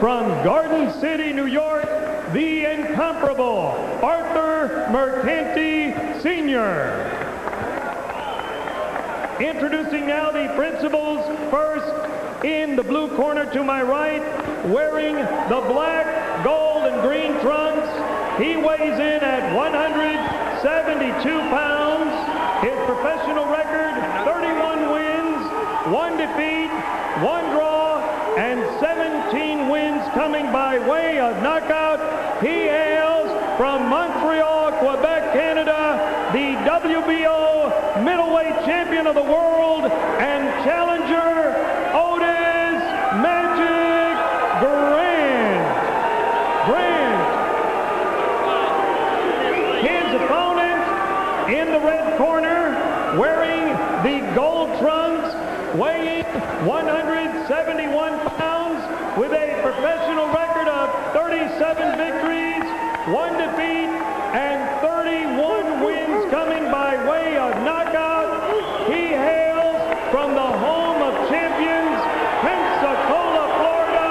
from Garden City, New York, the incomparable Артур Мерканте Sr. Introducing now the principals. First, in the blue corner to my right, wearing the black, gold, and green trunks, he weighs in at 172 pounds. His professional record, 31 wins, 1 defeat, 1 draw, and 17 wins coming by way of knockout. He hails from Montreal, Quebec, Canada, the WBO middleweight champion of the world and challenger, Ottis Magic Grant. His opponent in the red corner, wearing the gold trunks, weighing 171 pounds, with a professional record of 37 victories, 1 defeat, and 31 wins coming by way of knockout. He hails from the home of champions, Pensacola, Florida,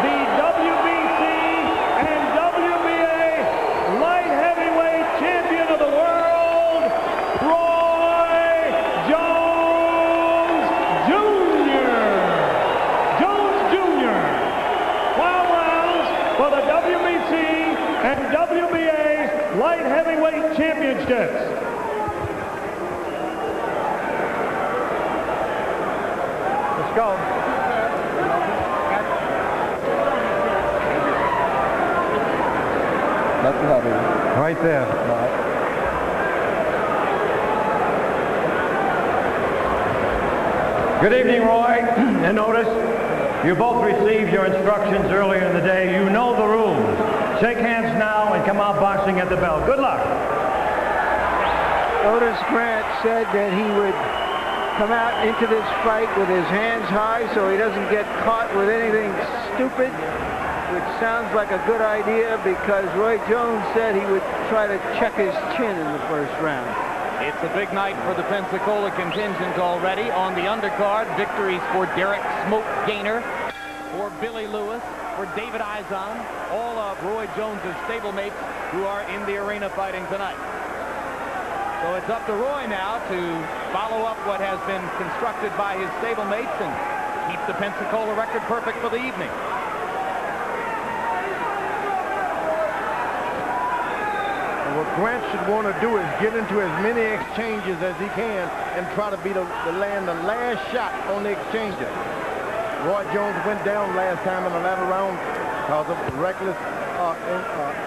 the WBC and WBA light heavyweight champion of the world, Roi Jones Jr. 12 rounds for the WBC and WBA light heavyweight championships. Let's go. That's heavy. Right there. Right. Good evening, Roy and Otis. You both received your instructions earlier in the day. You know the rules. Shake hands now and come out boxing at the bell. Good luck. Ottis Grant said that he would come out into this fight with his hands high so he doesn't get caught with anything stupid, which sounds like a good idea because Roi Jones said he would try to check his chin in the first round. It's a big night for the Pensacola contingent already. On the undercard, victories for Derek Smoke Gaynor, for Billy Lewis, for David Izon, all of Roi Jones' stablemates who are in the arena fighting tonight. So it's up to Roy now to follow up what has been constructed by his stablemates and keep the Pensacola record perfect for the evening. What Grant should want to do is get into as many exchanges as he can and try to land the last shot on the exchanges. Roi Jones went down last time in the latter round because of reckless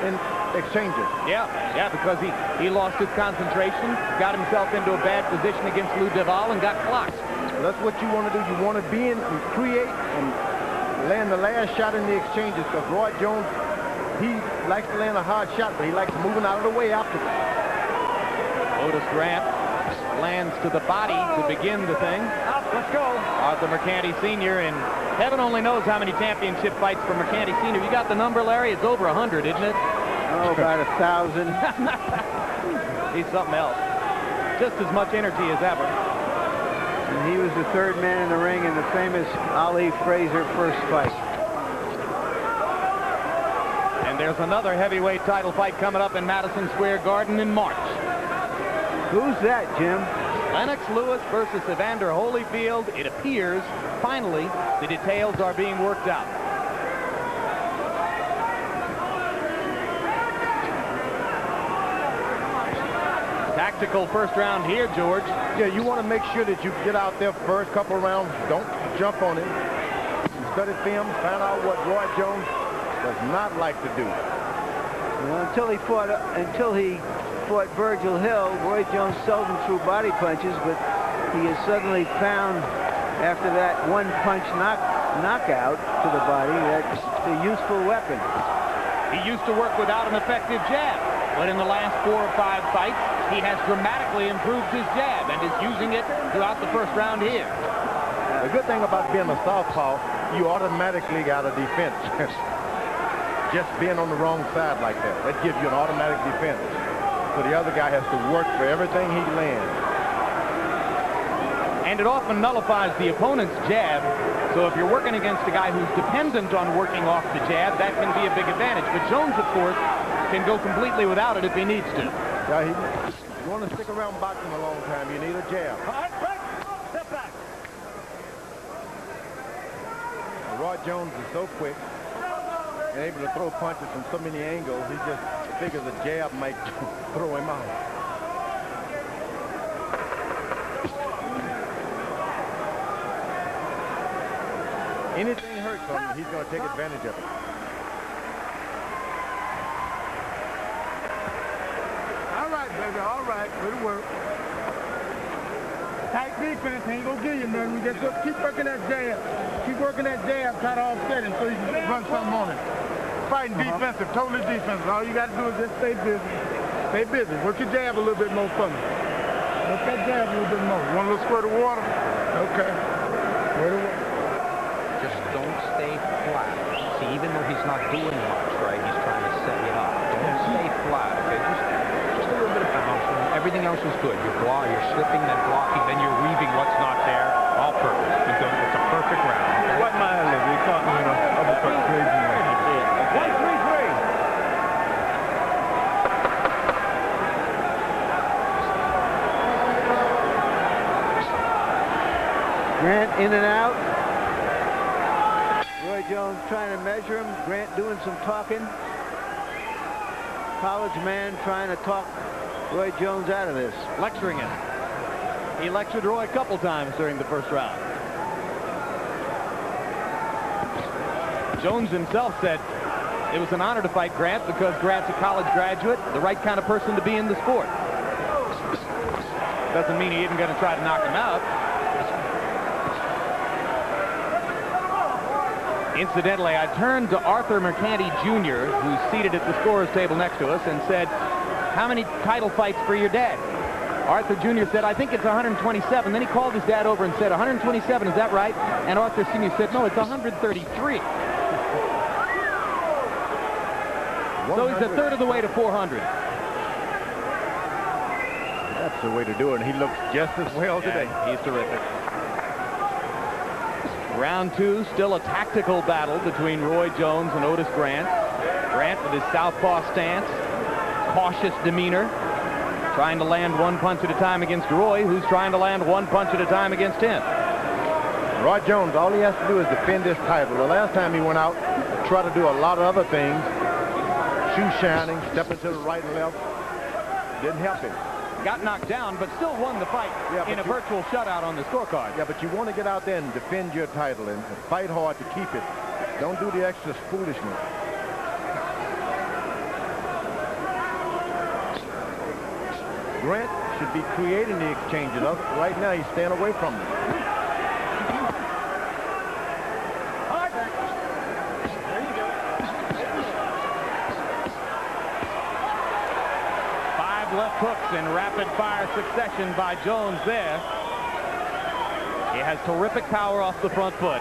in exchanges. Yeah, because he lost his concentration, got himself into a bad position against Lou Duval and got clocked. So that's what you want to do. You want to be in and create and land the last shot in the exchanges because Roi Jones, he likes to land a hard shot, but he likes moving out of the way after. Ottis Grant lands to the body to begin the thing. Let's go. Артур Мерканте Sr. and heaven only knows how many championship fights for Mercante Sr. You got the number, Larry? It's over 100, isn't it? Oh, about 1,000. He's something else. Just as much energy as ever. And he was the third man in the ring in the famous Ali Frazier first fight. And there's another heavyweight title fight coming up in Madison Square Garden in March. Who's that, Jim? Lennox Lewis versus Evander Holyfield. It appears, finally, the details are being worked out. Tactical first round here, George. Yeah, you want to make sure that you get out there first couple rounds. Don't jump on him. Study film, find out what Roi Jones does not like to do. Well, until he fought Virgil Hill, Roi Jones seldom threw body punches, but he has suddenly found, after that one-punch knockout to the body, that's a useful weapon. He used to work without an effective jab, but in the last 4 or 5 fights, he has dramatically improved his jab and is using it throughout the first round here. The good thing about being a southpaw, you automatically got a defense. Just being on the wrong side like that gives you an automatic defense. So the other guy has to work for everything he lands. and it often nullifies the opponent's jab. So if you're working against a guy who's dependent on working off the jab, that can be a big advantage. But Jones, of course, can go completely without it if he needs to. Yeah, you want to stick around boxing a long time, you need a jab. Step back. Roy Jones is so quick and able to throw punches from so many angles, he just figures a jab might throw him out. Anything hurts him, he's going to take advantage of it. All right, baby, all right. It'll work. Tight defense ain't going to give you nothing. We just keep working that jab. Keep working that jab, try to offset him so you can run something on it. Fighting defensive, totally defensive. All you got to do is just stay busy. Stay busy. Work your jab a little bit more for me. Work that jab a little bit more. You want a little squirt of water? Okay. Squirt of water. Just don't stay flat. See, even though he's not doing much, right, he's trying to set you up. Don't stay flat, okay? Just a little bit of bounce. Everything else is good. You're slipping, then blocking, then you're weaving what's not there. All perfect. It's a perfect round. What my leg? He caught me in an uppercut crazy. 1-3-3. Grant in and out. Roy Jones trying to measure him. Grant doing some talking. College man trying to talk Roy Jones out of this. Lecturing him. He lectured Roy a couple times during the first round. Jones himself said it was an honor to fight Grant because Grant's a college graduate, the right kind of person to be in the sport. Doesn't mean he isn't going to try to knock him out. Incidentally, I turned to Артур Мерканте Jr., who's seated at the scorer's table next to us, and said, "How many title fights for your dad?" Артур Jr. said, "I think it's 127. Then he called his dad over and said, 127, is that right? And Артур Sr. said, "No, it's 133. So he's a third of the way to 400. That's the way to do it, and he looks just as well today. He's terrific. Round two, still a tactical battle between Roy Jones and Ottis Grant. Grant with his southpaw stance, cautious demeanor, trying to land one punch at a time against Roy, who's trying to land one punch at a time against him. Roy Jones, all he has to do is defend his title. The last time he went out, tried to do a lot of other things, shoe shining, stepping to the right and left, didn't help him. Got knocked down, but still won the fight in a virtual shutout on the scorecard. Yeah, but you want to get out there and defend your title and fight hard to keep it. Don't do the extra foolishness. Grant should be creating the exchanges. Right now, he's staying away from them. Left hooks in rapid-fire succession by Jones there. He has terrific power off the front foot.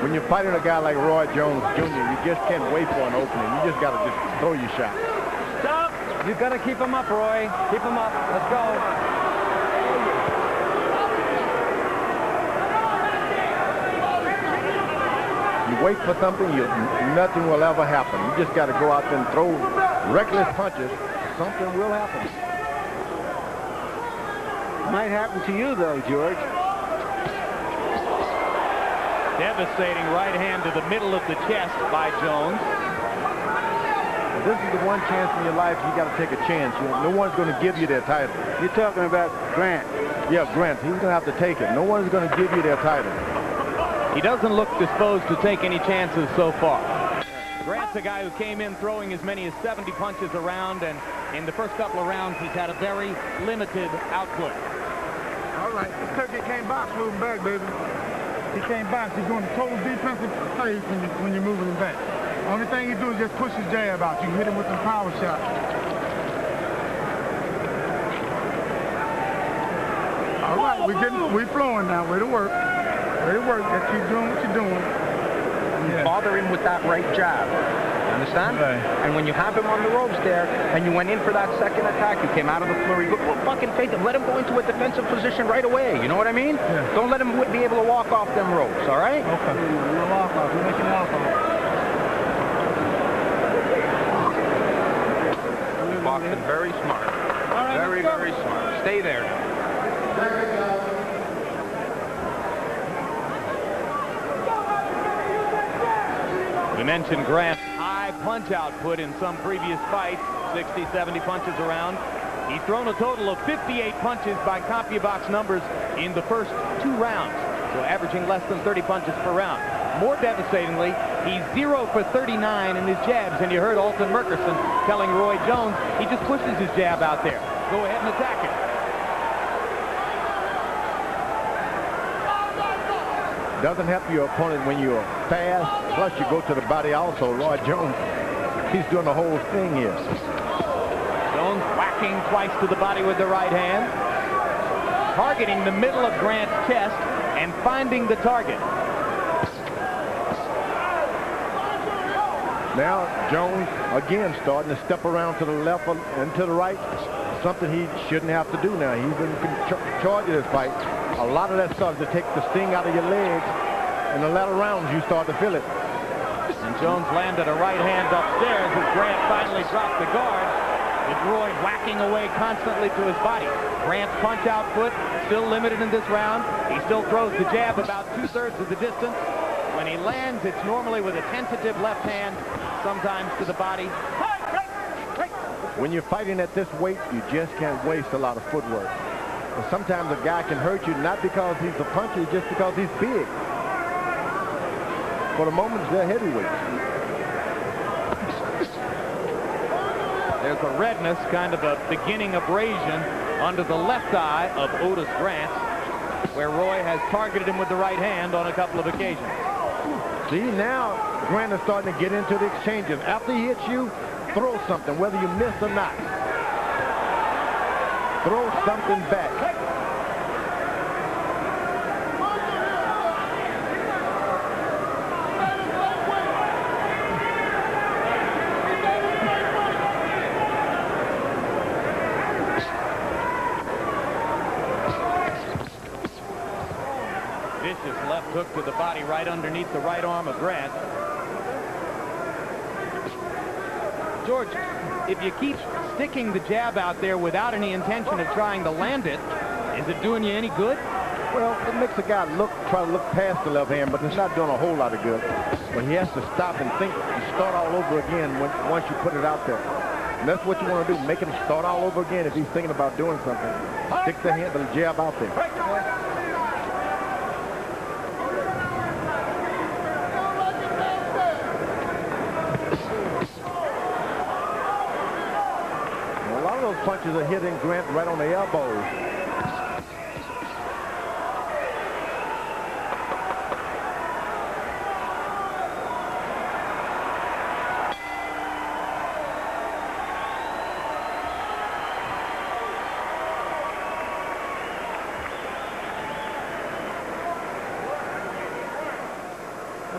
When you're fighting a guy like Roy Jones Jr., you just can't wait for an opening. You just got to just throw your shot. Stop! You've got to keep him up, Roy. Keep him up. Let's go. You wait for something, nothing will ever happen. You just got to go out there and throw reckless punches. Something will happen. Might happen to you, though, George. Devastating right hand to the middle of the chest by Jones. This is the one chance in your life you got to take a chance. No one's going to give you their title. You're talking about Grant. Yeah, Grant. He's going to have to take it. No one's going to give you their title. He doesn't look disposed to take any chances so far. Grant's a guy who came in throwing as many as 70 punches around, and in the first couple of rounds, he's had a very limited output. All right, this turkey can't box moving back, baby. He can't box. He's doing a total defensive play when you're moving him back. Only thing he do is just push his jab out. You can hit him with some power shots. All right, we flowing now. Way to work. Let it work. Just keep doing what you're doing. Yeah. Bother him with that right jab. Understand? Right. And when you have him on the ropes there, and you went in for that second attack, you came out of the flurry, go fucking face him. Let him go into a defensive position right away. You know what I mean? Yeah. Don't let him be able to walk off them ropes, all right? Okay. We'll walk off. We'll make him walk off. Boxing very smart. All right, Very, very smart. Stay there now. We mentioned Grant's high punch output in some previous fights, 60, 70 punches around. He's thrown a total of 58 punches by CompuBox numbers in the first 2 rounds, so averaging less than 30 punches per round. More devastatingly, he's 0 for 39 in his jabs, and you heard Артур Мерканте telling Roi Jones he just pushes his jab out there. Go ahead and attack it. Doesn't help your opponent when you're fast, plus you go to the body also. Roi Jones, he's doing the whole thing here. Jones whacking twice to the body with the right hand, targeting the middle of Grant's chest and finding the target. Now Jones again starting to step around to the left and to the right, something he shouldn't have to do now. He's in charge of this fight. A lot of that starts to take the sting out of your legs. In the latter rounds, you start to feel it. And Jones landed a right hand upstairs as Grant finally dropped the guard, with Roi whacking away constantly to his body. Grant's punch output still limited in this round. He still throws the jab about 2/3 of the distance. When he lands, it's normally with a tentative left hand, sometimes to the body. When you're fighting at this weight, you just can't waste a lot of footwork. And sometimes a guy can hurt you not because he's a puncher, just because he's big. For the moment, they're heavyweights. There's a redness, kind of a beginning abrasion under the left eye of Ottis Grant, where Roi has targeted him with the right hand on a couple of occasions. See, now Grant is starting to get into the exchanges. After he hits you, throw something, whether you miss or not. Throw something back. Vicious left hook to the body right underneath the right arm of Grant. George, if you keep sticking the jab out there without any intention of trying to land it, is it doing you any good? Well, it makes a guy try to look past the left hand, but it's not doing a whole lot of good. But he has to stop and think and start all over again once you put it out there. And that's what you want to do, make him start all over again if he's thinking about doing something. Stick the jab out there. Those punches are hitting Grant right on the elbows.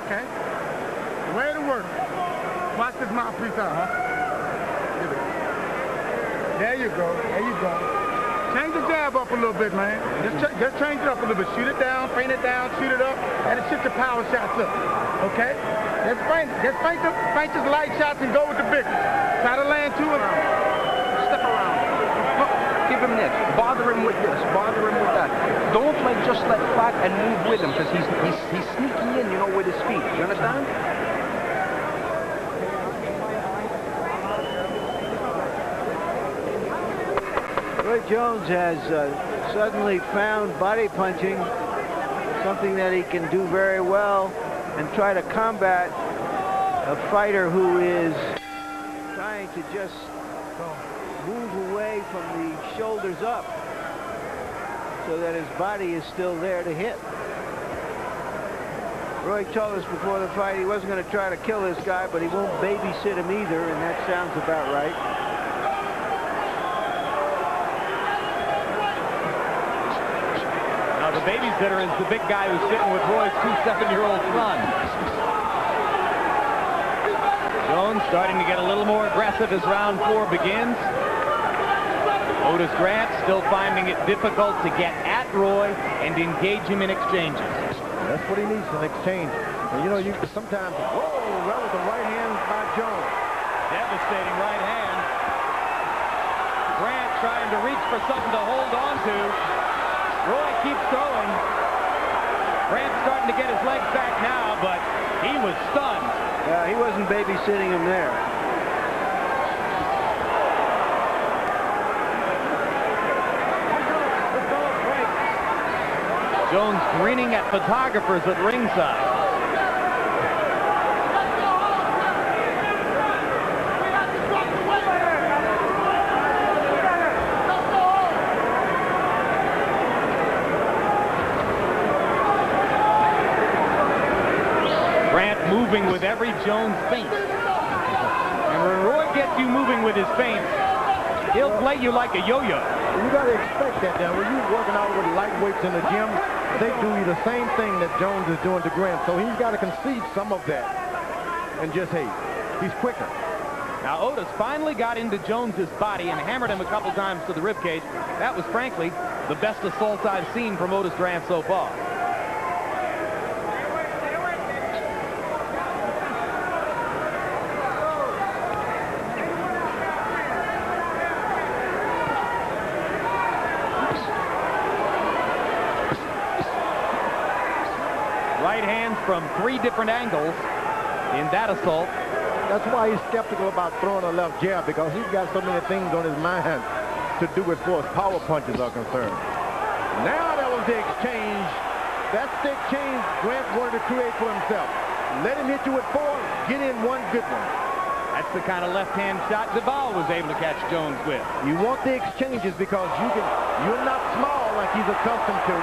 Okay. Way to work. Watch this mouthpiece out, huh? There you go. There you go. Change the jab up a little bit, man. Just change it up a little bit. Shoot it down, feint it down, shoot it up, and shift the power shots up. Okay? Just feint his light shots and go with the big one. Try to land 2 of them. Step around. Give him this. Bother him with this. Bother him with that. Don't just let Flag and move with him, because he's sneaking in, you know, with his feet. You understand? Roi Jones has suddenly found body punching, something that he can do very well, and try to combat a fighter who is trying to just move away from the shoulders up so that his body is still there to hit. Roi told us before the fight he wasn't going to try to kill this guy, but he won't babysit him either, and that sounds about right. The babysitter is the big guy who's sitting with Roy's 2 7-year-old son. Jones starting to get a little more aggressive as round 4 begins. Ottis Grant still finding it difficult to get at Roy and engage him in exchanges. That's what he needs, an exchange. And you know, you sometimes, whoa, that was the right hand by Jones. Devastating right hand. Grant trying to reach for something to hold on to. Roy keeps going. Grant's starting to get his legs back now, but he was stunned. Yeah, he wasn't babysitting him there. Jones grinning at photographers at ringside. Grant moving with every Jones feint. And when Roy gets you moving with his feints, he'll play you like a yo-yo. You got to expect that now. When you're working out with lightweights in the gym, they do you the same thing that Jones is doing to Grant. So he's got to concede some of that. And just, hey, he's quicker. Now Ottis finally got into Jones's body and hammered him a couple times to the ribcage. That was, frankly, the best assault I've seen from Ottis Grant so far. Right hands from 3 different angles in that assault. That's why he's skeptical about throwing a left jab, because he's got so many things on his mind to do as far as power punches are concerned. Now that was the exchange. That's the exchange Grant wanted to create for himself. Let him hit you with 4, get in one good one. That's the kind of left-hand shot Duvall was able to catch Jones with. You want the exchanges because you're not small like he's accustomed to.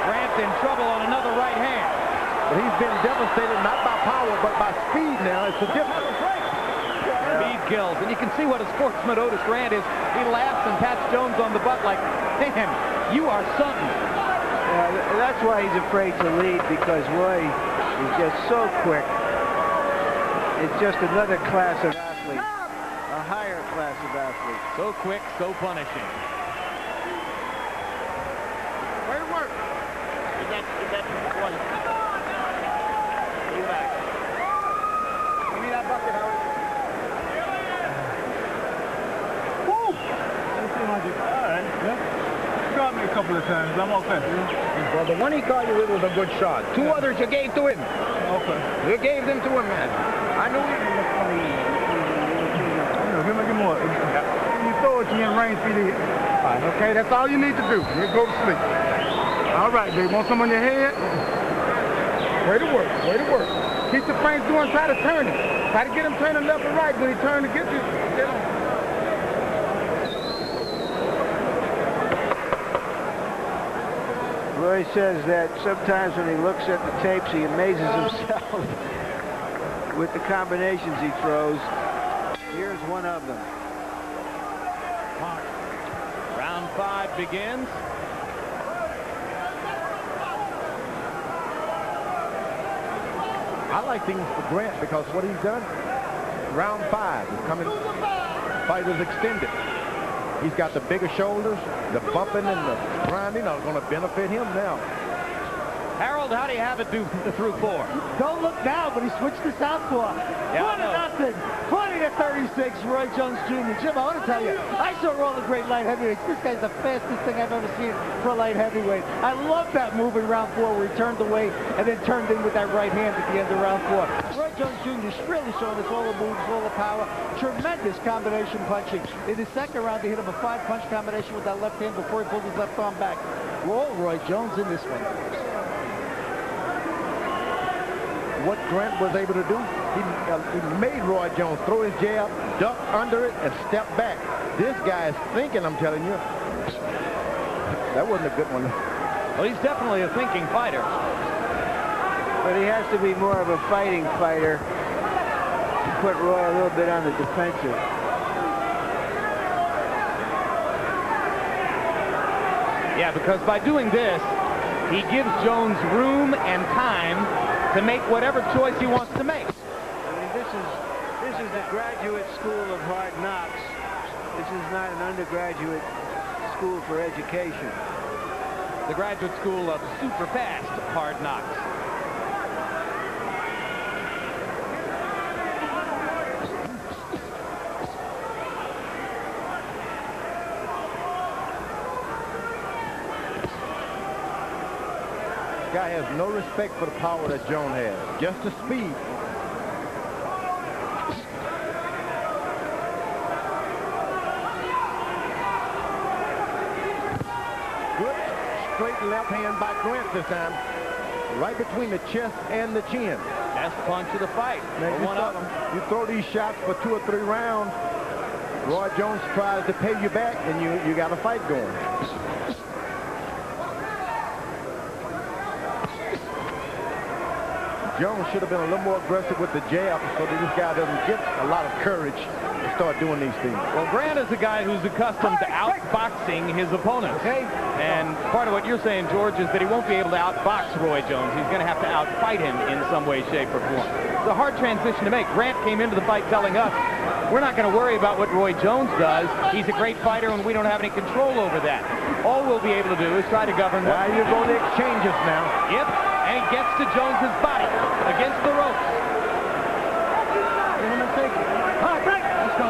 Grant's in trouble on another right hand. But he's been devastated not by power, but by speed now. It's a difference. Speed kills. And you can see what a sportsman Ottis Grant is. He laughs and pats Jones on the butt like, man, you are something. That's why he's afraid to lead, because Roy is just so quick. It's just another class of athlete, a higher class of athlete. So quick, so punishing. Way to work. Get that one. Lean back. Give me that bucket, Howard. Woo! Let's see how you do. All right. Yeah. You got me a couple of times. I'm okay. Well, the one he caught you with was a good shot. 2 others you gave to him. Okay. You gave them to him, man. I knew he was funny. Give me more. You throw it, you in range for the hit. All right, okay, that's all you need to do. You go to sleep. All right, babe. Want some on your head? Way to work. Way to work. Keep the frames going. Try to turn it. Try to get him turning left and right. When he turns to get you, get him. Roy says that sometimes when he looks at the tapes, he amazes himself with the combinations he throws. Here's one of them. Round 5 begins. I like things for Grant because what he's done, round 5 is coming, fight is extended. He's got the bigger shoulders, the bumping and the grinding are going to benefit him now. Harold, how do you have it through 4? Don't look now, but he switched to southpaw. Yeah, 20-0, 20-36, Roy Jones Jr. Jim, I want to tell you, I saw all the great light heavyweights. This guy's the fastest thing I've ever seen for a light heavyweight. I love that move in round 4 where he turned away and then turned in with that right hand at the end of round 4. Roy Jones Jr. is really showing us all the moves, all the power. Tremendous combination punching. In his second round, he hit him a 5-punch combination with that left hand before he pulled his left arm back. Roll Roy Jones in this one. What Grant was able to do, he made Roy Jones throw his jab, duck under it, and step back. This guy is thinking, I'm telling you. That wasn't a good one. Well, he's definitely a thinking fighter. But he has to be more of a fighting fighter to put Roy a little bit on the defensive. Yeah, because by doing this, he gives Jones room and time to make whatever choice he wants to make. I mean, this is the graduate school of hard knocks. This is not an undergraduate school for education. The graduate school of super fast hard knocks. Guy has no respect for the power that Jones has, just the speed. Good straight left hand by Grant this time, right between the chest and the chin. Best punch of the fight. Now, you throw these shots for 2 or 3 rounds, Roy Jones tries to pay you back, and you got a fight going. Jones should have been a little more aggressive with the jab so that this guy doesn't get a lot of courage to start doing these things. Well, Grant is a guy who's accustomed to outboxing his opponents. And part of what you're saying, George, is that he won't be able to outbox Roy Jones. He's going to have to outfight him in some way, shape, or form. It's a hard transition to make. Grant came into the fight telling us, we're not going to worry about what Roy Jones does. He's a great fighter, and we don't have any control over that. All we'll be able to do is try to govern what... Now you go to exchanges now. Yep, and he gets to Jones's body against the ropes. All right, break. Let's go.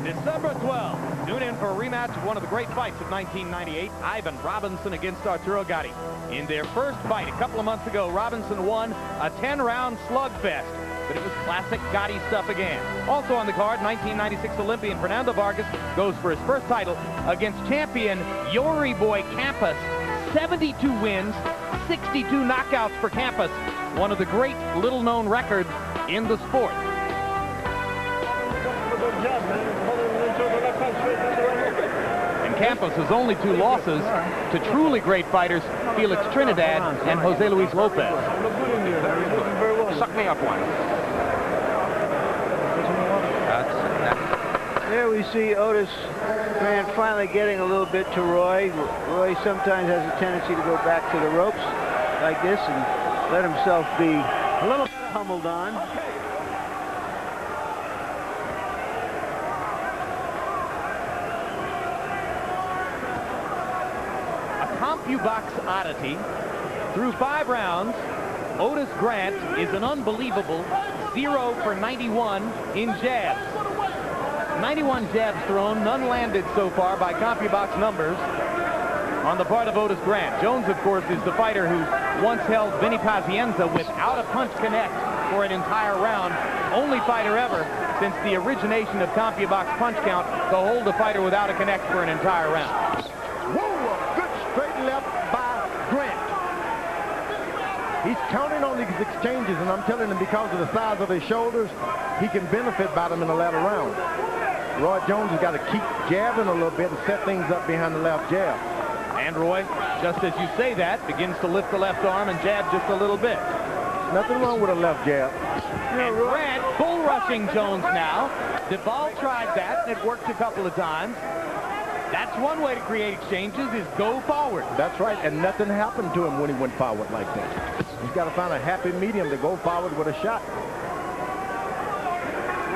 December 12th, tune in for a rematch of one of the great fights of 1998, Ivan Robinson against Arturo Gatti. In their first fight a couple of months ago, Robinson won a 10-round slugfest, but it was classic Gatti stuff again. Also on the card, 1996 Olympian Fernando Vargas goes for his first title against champion Yori Boy Campos. 72 wins, 62 knockouts for Campos, one of the great little-known records in the sport. And Campos' only 2 losses to truly great fighters, Felix Trinidad and Jose Luis Lopez. Suck me up one. There we see Ottis Grant finally getting a little bit to Roy. Roy sometimes has a tendency to go back to the ropes like this and let himself be a little humbled on. CompuBox oddity. Through 5 rounds, Ottis Grant is an unbelievable 0 for 91 in jabs. 91 jabs thrown, none landed so far by CompuBox numbers on the part of Ottis Grant. Jones, of course, is the fighter who once held Vinny Pazienza without a punch connect for an entire round. Only fighter ever since the origination of CompuBox punch count to hold a fighter without a connect for an entire round. Straight left by Grant. He's counting on these exchanges, and I'm telling him because of the size of his shoulders, he can benefit by them in the latter round. Roy Jones has got to keep jabbing a little bit and set things up behind the left jab. And Roy, just as you say that, begins to lift the left arm and jab just a little bit. Nothing wrong with a left jab. And Grant bull rushing Jones now. Duvall tried that, and it worked a couple of times. That's one way to create exchanges, is go forward. That's right, and nothing happened to him when he went forward like that. He's got to find a happy medium to go forward with a shot.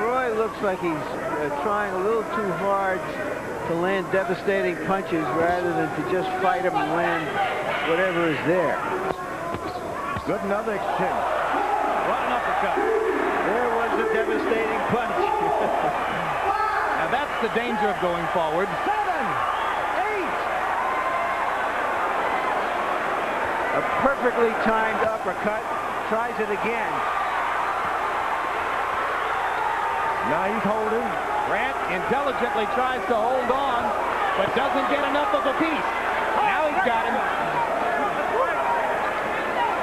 Roy looks like he's trying a little too hard to land devastating punches rather than to just fight him and land whatever is there. Good, another exchange. What an uppercut. There was a devastating punch. Now that's the danger of going forward. 7, 8. A perfectly timed uppercut. Tries it again. Now he's holding. Grant intelligently tries to hold on, but doesn't get enough of a piece. Now he's got him.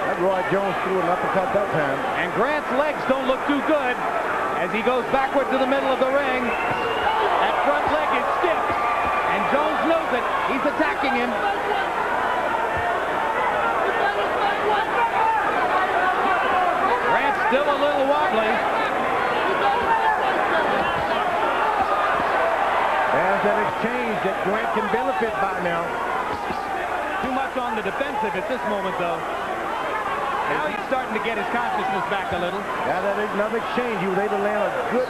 That Roy Jones threw an uppercut that time. And Grant's legs don't look too good as he goes backward to the middle of the ring. That front leg is stiff, and Jones knows it. He's attacking him. Grant's still a little wobbly. There's that exchange that Grant can benefit by now. Too much on the defensive at this moment, though. Now he's starting to get his consciousness back a little. Yeah, that another exchange. He was able to land a good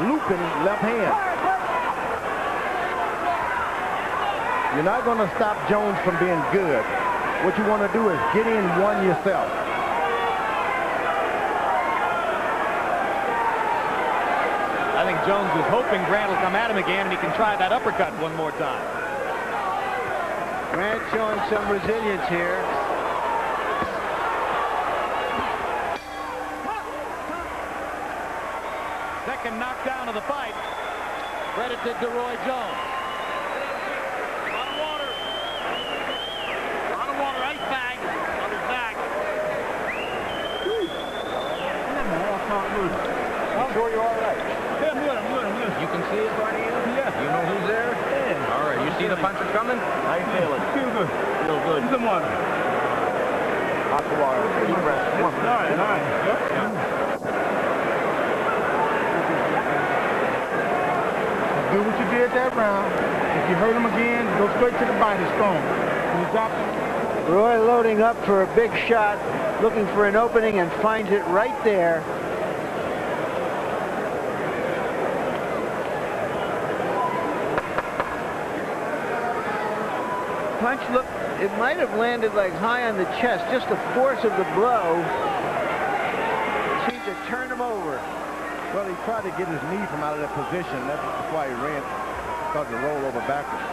looping left hand. You're not going to stop Jones from being good. What you want to do is get in one yourself. I think Jones is hoping Grant will come at him again and he can try that uppercut one more time. Grant showing some resilience here. Second knockdown of the fight, credited to Roy Jones. A lot of water. A lot of water, ice bag on his back. I'm sure you're all right. Yeah, I'm good. You can see it right here? Yeah. You know who's there? Yeah. All right, you see the punches coming? How you feeling? Feel good. Feel good. Some water. Hot water. Deep breath. Come on. All right. Do what you did that round. If you hurt him again, go straight to the body strong. When you drop him. Roy loading up for a big shot, looking for an opening and finds it right there. Punch looked, it might have landed like high on the chest. Just the force of the blow seemed to turn him over. Well, he tried to get his knee from out of that position. That's why he ran, started to roll over backwards.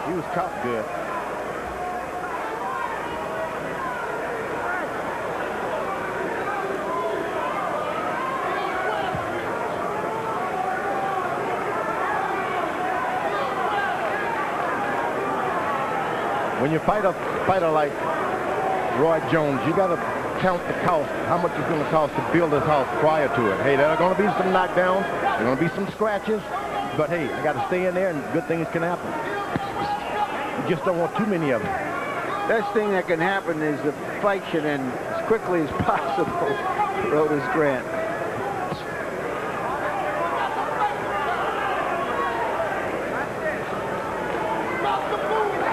He was caught good. When you fight a fighter like Roy Jones, you got to count the cost, how much it's going to cost to build this house prior to it. Hey, there are going to be some knockdowns, there are going to be some scratches, but hey, I got to stay in there and good things can happen. You just don't want too many of them. Best thing that can happen is the fight should end as quickly as possible for Ottis Grant.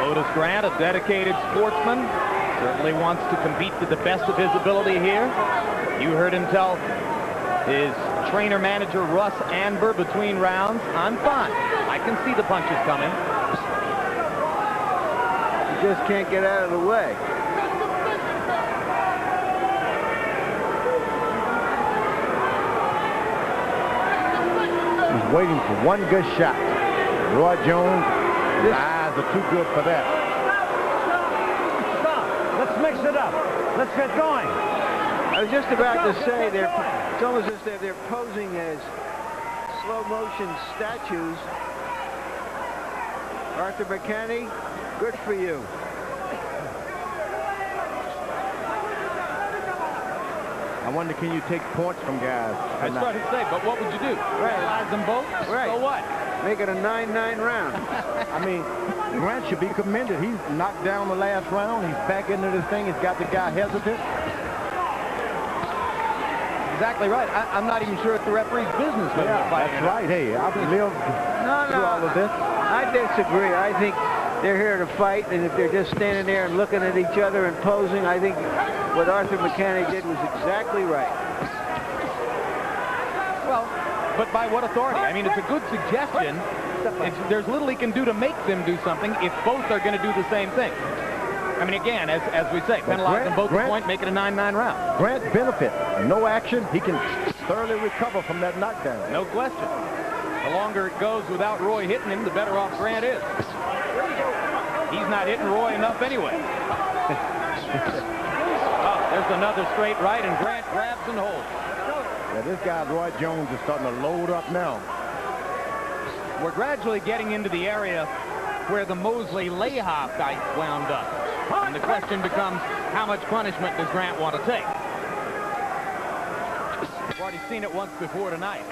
Ottis Grant, a dedicated sportsman, certainly wants to compete to the best of his ability here. You heard him tell his trainer-manager Russ Anber between rounds, I'm fine. I can see the punches coming. You just can't get out of the way. He's waiting for one good shot. Roy Jones, his eyes are too good for that. Stop. Let's mix it up. Let's get going. I was just about to say, it's almost as if they're posing as slow motion statues. Arthur Merkante, good for you. I wonder, can you take points from guys? I started to say, but what would you do? Paralyze them both? Right. So what? Make it a 9-9 round. I mean, Grant should be commended. He's knocked down the last round. He's back into this thing. He's got the guy hesitant. Exactly right. I'm not even sure it's the referee's business. Yeah, that's right. Hey, I've lived through all of this. I disagree. I think they're here to fight, and if they're just standing there and looking at each other and posing, I think what Arthur Merkante did was exactly right. Well, but by what authority? I mean, it's a good suggestion. There's little he can do to make them do something if both are going to do the same thing. I mean, again, as we say, penalize them both a point, make it a 9-9 round. Grant benefit. No action. He can thoroughly recover from that knockdown. No question. The longer it goes without Roy hitting him, the better off Grant is. He's not hitting Roy enough anyway. Oh, there's another straight right, and Grant grabs and holds. Yeah, this guy, Roy Jones, is starting to load up now. We're gradually getting into the area where the Mosley-Layhoff fight wound up. And the question becomes, how much punishment does Grant want to take? We've already seen it once before tonight.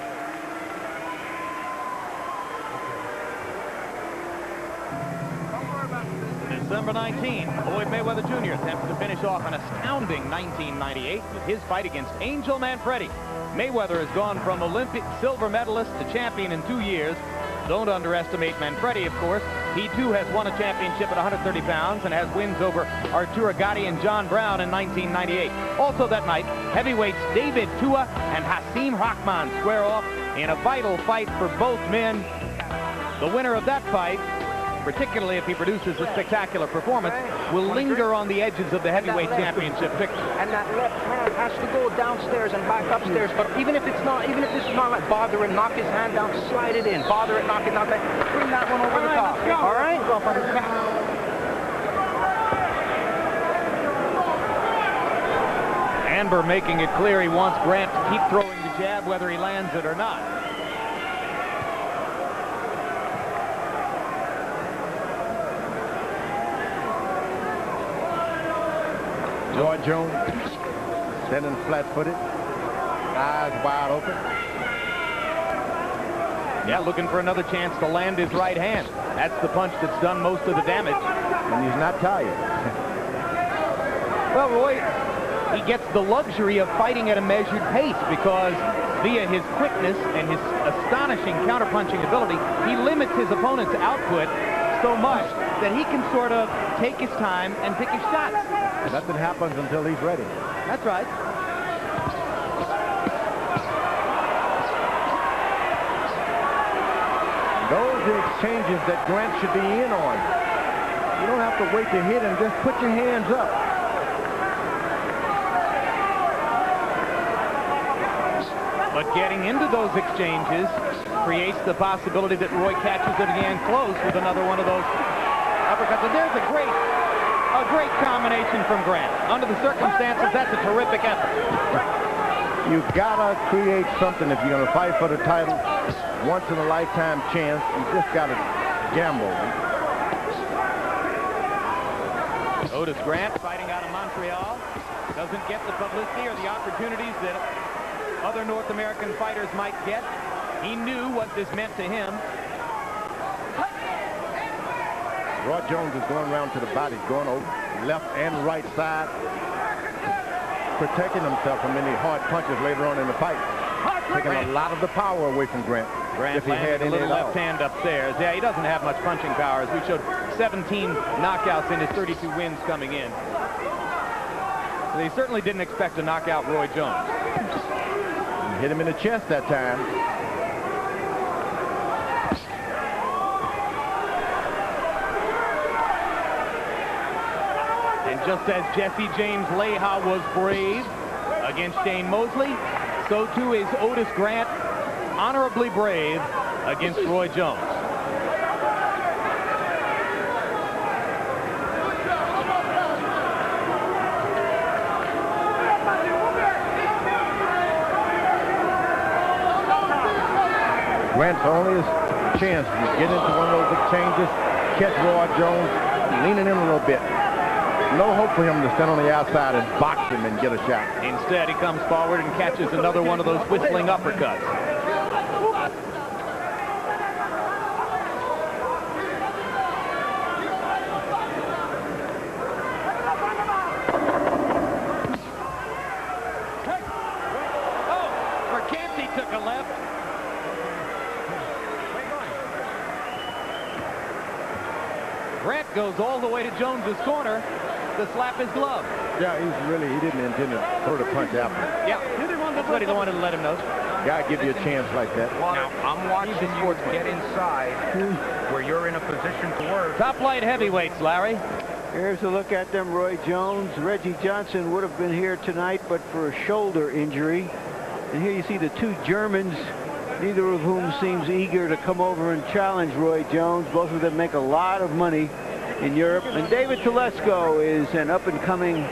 December 19, Floyd Mayweather Jr. attempted to finish off an astounding 1998 with his fight against Angel Manfredi. Mayweather has gone from Olympic silver medalist to champion in 2 years, Don't underestimate Manfredi, of course. He too has won a championship at 130 pounds and has wins over Arturo Gatti and John Brown in 1998. Also that night, heavyweights David Tua and Hasim Rahman square off in a vital fight for both men. The winner of that fight, particularly if he produces a spectacular performance, will linger on the edges of the heavyweight championship picture. And that left hand has to go downstairs and back upstairs. But even if this is not like bother and knock his hand down, slide it in. Bother it, knock it down. Bring that one over the top. All right? Amber making it clear he wants Grant to keep throwing the jab whether he lands it or not. Roy Jones standing flat-footed, eyes wide open. Yeah, looking for another chance to land his right hand. That's the punch that's done most of the damage. And he's not tired. Well, Roy, he gets the luxury of fighting at a measured pace because via his quickness and his astonishing counterpunching ability, he limits his opponent's output so much that he can sort of take his time and pick his shots. Nothing happens until he's ready. That's right. Those are exchanges that Grant should be in on. You don't have to wait to hit him. Just put your hands up. But getting into those exchanges creates the possibility that Roy catches it again close with another one of those uppercuts. And there's a great combination from Grant. Under the circumstances, that's a terrific effort. You've got to create something if you're going to fight for the title. Once in a lifetime chance. You just got to gamble. Ottis Grant fighting out of Montreal. Doesn't get the publicity or the opportunities that other North American fighters might get. He knew what this meant to him. Roy Jones is going around to the body, going over left and right side, protecting himself from any hard punches later on in the fight. Taking a lot of the power away from Grant. Grant landing a little left hand upstairs. Yeah, he doesn't have much punching power, as we showed 17 knockouts in his 32 wins coming in. They certainly didn't expect to knock out Roy Jones. He hit him in the chest that time. And just as Jesse James Leija was brave against Shane Mosley, so too is Ottis Grant honorably brave against Roy Jones. Grant's only his chance to get into one of those exchanges, catch Roy Jones leaning in a little bit. No hope for him to stand on the outside and box him and get a shot. Instead, he comes forward and catches another one of those whistling uppercuts. Oh, Merkante took a left. Grant goes all the way to Jones's corner to slap his glove. Yeah, he didn't intend to throw the punch after. Yeah, that's what he wanted to let him know. Gotta give you a chance like that. Now, I'm watching you get inside where you're in a position to work. Top light heavyweights, Larry. Here's a look at them. Roy Jones. Reggie Johnson would have been here tonight, but for a shoulder injury. And here you see the two Germans, neither of whom seems eager to come over and challenge Roy Jones. Both of them make a lot of money in Europe. And David Telesco is an up-and-coming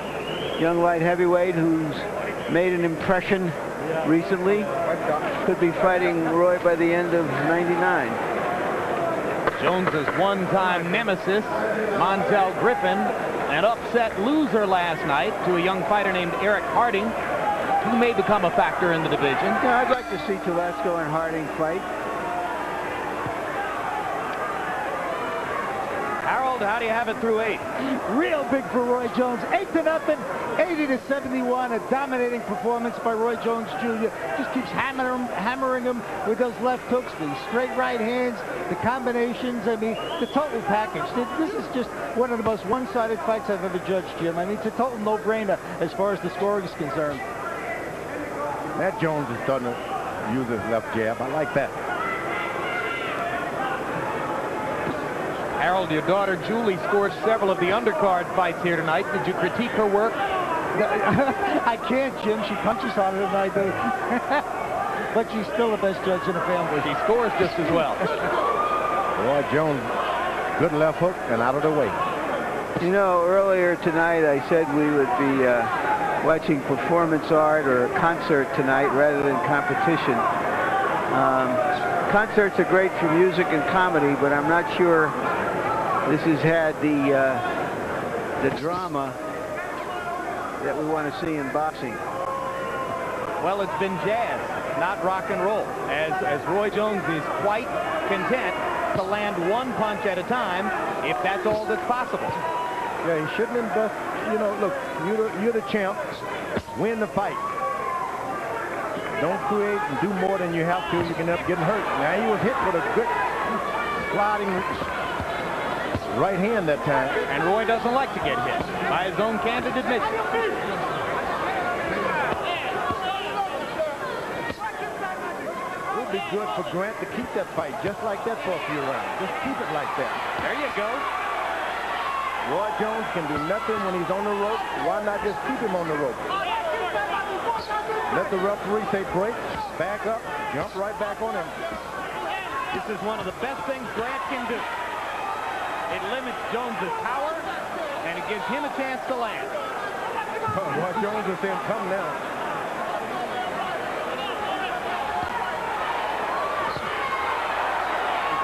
young light heavyweight who's made an impression recently. Could be fighting Roy by the end of '99. Jones's one-time nemesis, Montel Griffin, an upset loser last night to a young fighter named Eric Harding, who may become a factor in the division. Yeah, I'd like to see Telesco and Harding fight. Harold Harold, how do you have it through 8? Real big for Roy Jones. 8-0, 80-71. A dominating performance by Roy Jones Jr. Just keeps hammering him with those left hooks, the straight right hands, the combinations. I mean, the total package. This is just one of the most one-sided fights I've ever judged, Jim. I mean, it's a total no-brainer as far as the scoring is concerned. Matt Jones is starting to use his left jab. I like that. Harold, your daughter Julie scored several of the undercard fights here tonight. Did you critique her work? I can't, Jim. She punches harder than I do. But she's still the best judge in the family. She scores just as well. Roy Jones, good left hook and out of the way. You know, earlier tonight I said we would be watching performance art or a concert tonight rather than competition. Concerts are great for music and comedy, but I'm not sure this has had the drama that we want to see in boxing. Well, it's been jazz, not rock and roll, as Roy Jones is quite content to land one punch at a time, if that's all that's possible. Yeah, he shouldn't invest. You know, look, you're the champ. Win the fight. Don't create and do more than you have to. You can end up getting hurt. Now, he was hit with a good sliding right hand that time. And Roy doesn't like to get hit, by his own candid admission. It would be good for Grant to keep that fight just like that for a few rounds. Just keep it like that. There you go. Roy Jones can do nothing when he's on the rope. Why not just keep him on the rope? Let the referee say break, back up, jump right back on him. This is one of the best things Grant can do. It limits Jones's power, and it gives him a chance to land. Roy Jones is saying, come now.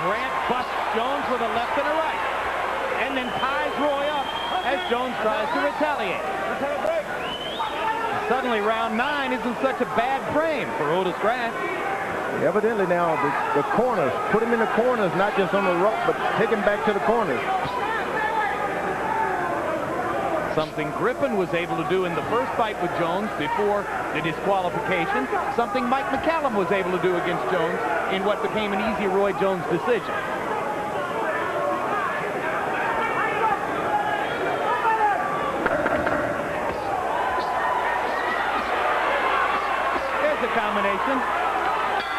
Grant busts Jones with a left and a right, and then ties Roy up as Jones tries to retaliate. Suddenly, round 9 isn't such a bad frame for Ottis Grant. Evidently now, the corners, put him in the corners, not just on the rope, but take him back to the corners. Something Griffin was able to do in the first fight with Jones before the disqualification. Something Mike McCallum was able to do against Jones in what became an easy Roy Jones decision. There's a combination.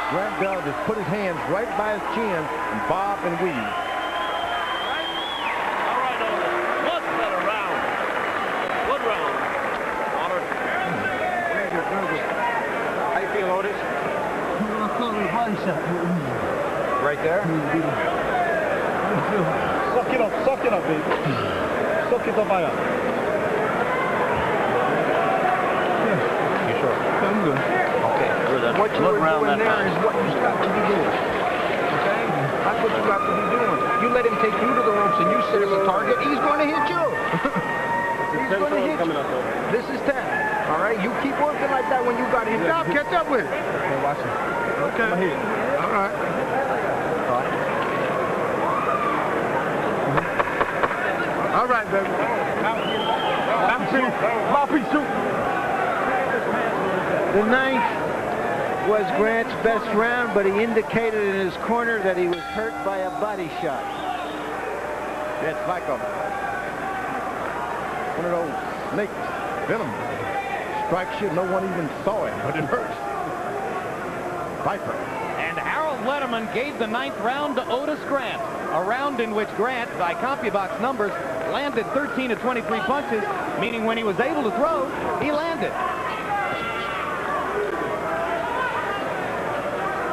Grant Bell just put his hands right by his chin and bob and weave. All right, Otis. Much better round. Good round. Honor. How you feel, Otis? Right there? Suck it up, baby. Suck it up, Aya. You sure? I'm good. Okay. What you were doing there is what you got to be doing. Okay? That's what you got to be doing. You let him take you to the ropes and you sit as a target, he's going to hit you. He's going to hit you. This is 10. All right? You keep working like that when you got hit. Stop, catch up with it. Okay, watch it. Okay. All right. All right, baby. The 9th was Grant's best round, but he indicated in his corner that he was hurt by a body shot. It's like one of those snakes, venom. Strikes you, no one even saw it, but it hurts. Viper. And Harold Letterman gave the 9th round to Ottis Grant, a round in which Grant, by CompuBox numbers, landed 13 of 23 punches, meaning when he was able to throw, he landed.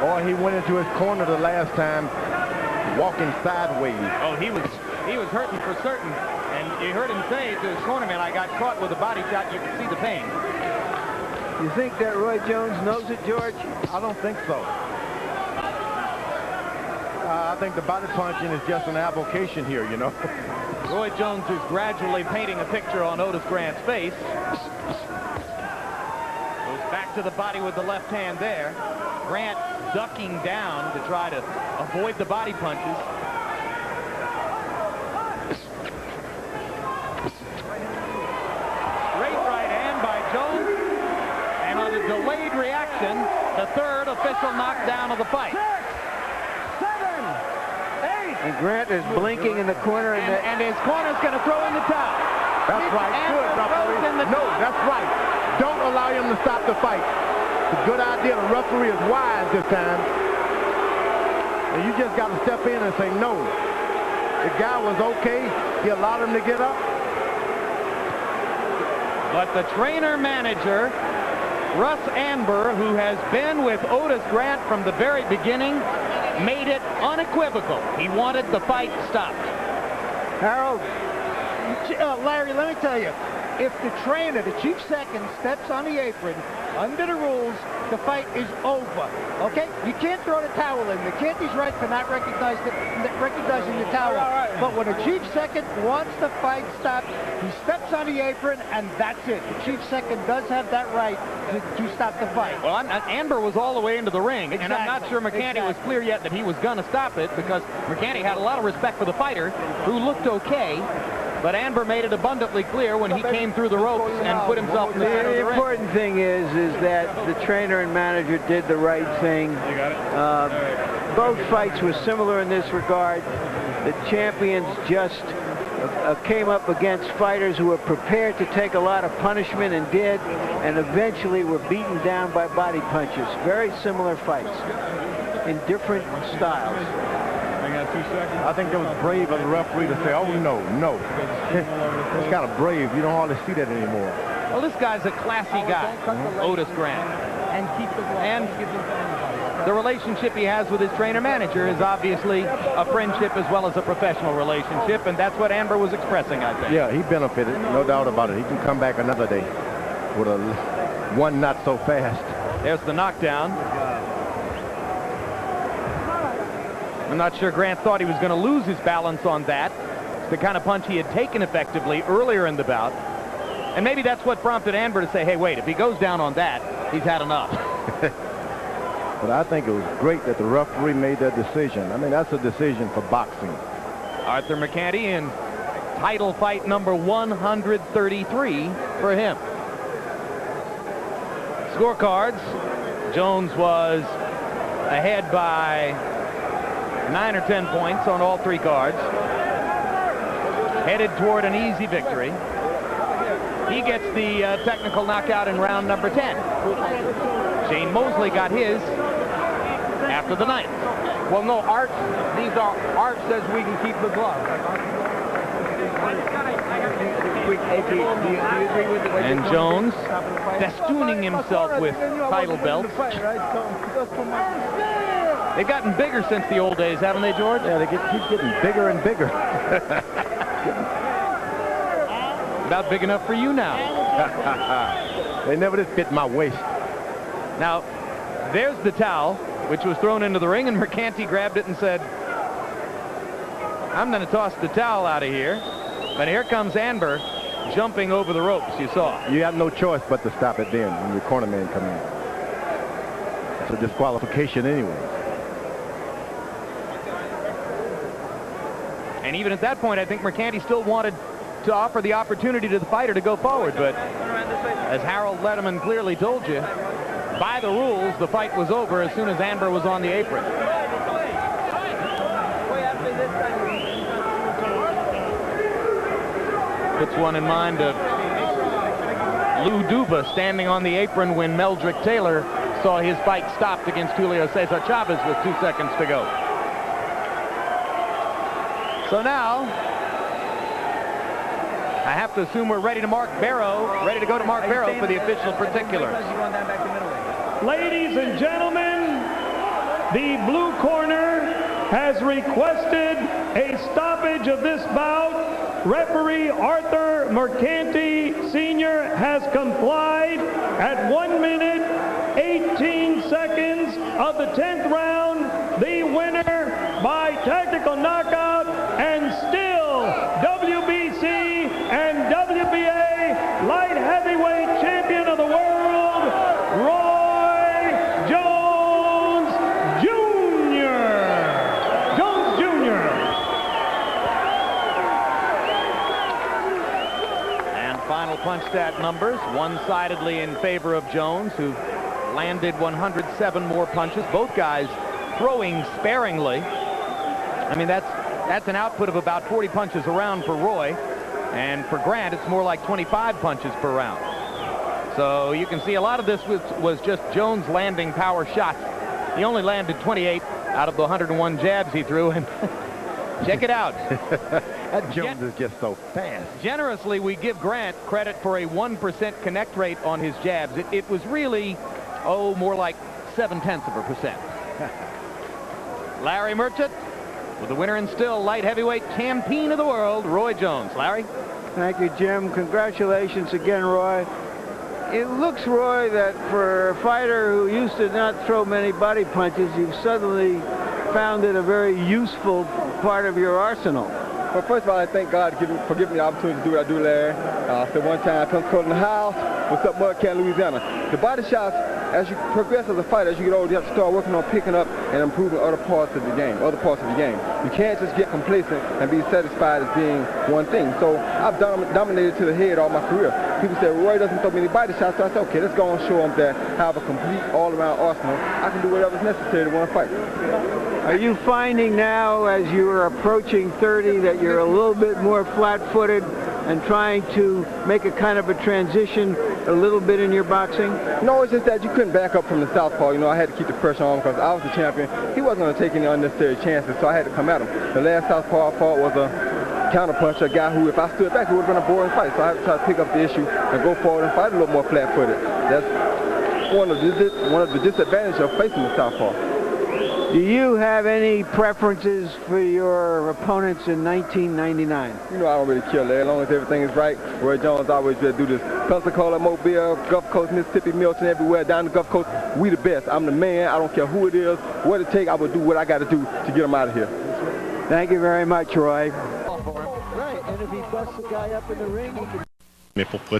Boy, he went into his corner the last time, walking sideways. Oh, he was hurting for certain, and you heard him say to his cornerman, "I got caught with a body shot. You can see the pain." You think that Roy Jones knows it, George? I don't think so. I think the body punching is just an avocation here, you know. Roy Jones is gradually painting a picture on Ottis Grant's face. Goes back to the body with the left hand there. Grant ducking down to try to avoid the body punches. delayed reaction, the third official knockdown of the fight. 6, 7, 8. And Grant is blinking in the corner, And his corner's going to throw in the towel. That's right. Good, referee. No, that's right. Don't allow him to stop the fight. It's a good idea. The referee is wise this time. And you just got to step in and say no. The guy was okay. He allowed him to get up. But the trainer-manager, Russ Anber, who has been with Ottis Grant from the very beginning, made it unequivocal. He wanted the fight stopped. Harold, Larry, let me tell you, if the trainer, the chief second, steps on the apron, under the rules, the fight is over. Okay? You can't throw the towel in. McKenty's right for not recognizing the towel. But when a chief second wants the fight stopped, he steps on the apron, and that's it. The chief second does have that right to stop the fight. Well, Anber was all the way into the ring, and I'm not sure Mercante was clear yet that he was going to stop it, because Mercante had a lot of respect for the fighter, who looked okay. But Anber made it abundantly clear when he came through the ropes and put himself in the center of the ring. The important thing is that the trainer and manager did the right thing. Both fights were similar in this regard. The champions just came up against fighters who were prepared to take a lot of punishment and did, and eventually were beaten down by body punches. Very similar fights in different styles. I think it was brave of the referee to say, oh, no. It's kind of brave. You don't hardly see that anymore. Well, this guy's a classy guy, Ottis Grant. And the relationship he has with his trainer-manager is obviously a friendship as well as a professional relationship, and that's what Anber was expressing, I think. Yeah, he benefited, no doubt about it. He can come back another day with one not so fast. There's the knockdown. I'm not sure Grant thought he was going to lose his balance on that. It's the kind of punch he had taken effectively earlier in the bout. And maybe that's what prompted Anber to say, hey, wait, if he goes down on that, he's had enough. But I think it was great that the referee made that decision. I mean, that's a decision for boxing. Arthur Mercante in title fight number 133 for him. Scorecards. Jones was ahead by 9 or 10 points on all three cards. Headed toward an easy victory. He gets the technical knockout in round number 10. Shane Mosley got his after the 9th. Well, no, Art says we can keep the glove. And Jones festooning himself with title belts. They've gotten bigger since the old days, haven't they, George? Yeah, they keep getting bigger and bigger. About big enough for you now. They never did fit my waist. Now, there's the towel, which was thrown into the ring, and Mercante grabbed it and said, I'm going to toss the towel out of here. But here comes Anber jumping over the ropes, you saw. You have no choice but to stop it then when your corner man comes in. It's a disqualification anyway. And even at that point, I think Mercante still wanted to offer the opportunity to the fighter to go forward. But as Harold Letterman clearly told you, by the rules, the fight was over as soon as Anber was on the apron. Puts one in mind of Lou Duba standing on the apron when Meldrick Taylor saw his fight stopped against Julio Cesar Chavez with 2 seconds to go. So now, I have to assume we're ready to go to Mark Barrow for the official particulars. Ladies and gentlemen, the blue corner has requested a stoppage of this bout. Referee Arthur Mercante Sr. has complied at 1 minute, 18 seconds of the 10th round. The winner by technical knockout and still WBC and WBA light heavyweight champion of the world, Roy Jones Jr. Jones Jr. And final punch stat numbers, one-sidedly in favor of Jones, who landed 107 more punches. Both guys throwing sparingly. I mean, that's an output of about 40 punches a round for Roy, and for Grant, it's more like 25 punches per round. So you can see a lot of this was just Jones landing power shots. He only landed 28 out of the 101 jabs he threw, and check it out. That Jones is just so fast. Generously, we give Grant credit for a 1% connect rate on his jabs. It was really, more like 0.7%. Larry Merchant with the winner and still light heavyweight champion of the world, Roy Jones. Larry? Thank you, Jim. Congratulations again, Roy. It looks, Roy, that for a fighter who used to not throw many body punches, you've suddenly found it a very useful part of your arsenal. Well, first of all, I thank God for giving me the opportunity to do what I do, Larry. So one time I come cold in the house, what's up, Mudcat, Louisiana. The body shots, as you progress as a fighter, as you get older, you have to start working on picking up and improving other parts of the game. You can't just get complacent and be satisfied as being one thing. So I've dominated to the head all my career. People say, Roy doesn't throw many body shots, so I said, okay, let's go and show him that I have a complete all-around arsenal. I can do whatever's necessary to win a fight. Are you finding now, as you are approaching 30, that you're a little bit more flat-footed and trying to make a kind of a transition a little bit in your boxing? No, it's just that you couldn't back up from the southpaw. You know, I had to keep the pressure on because I was the champion. He wasn't going to take any unnecessary chances, so I had to come at him. The last southpaw I fought was a counterpuncher, a guy who, if I stood back, it would have been a boring fight. So I had to try to pick up the issue and go forward and fight a little more flat-footed. That's one of the disadvantages of facing the southpaw. Do you have any preferences for your opponents in 1999? You know, I don't really care, Larry. As long as everything is right. Roy Jones always do this. Pensacola, Mobile, Gulf Coast, Mississippi, Milton, everywhere down the Gulf Coast. We the best. I'm the man. I don't care who it is, what it takes. I will do what I got to do to get him out of here. Thank you very much, Roy. Right, and if he busts the guy up in the ring, he can...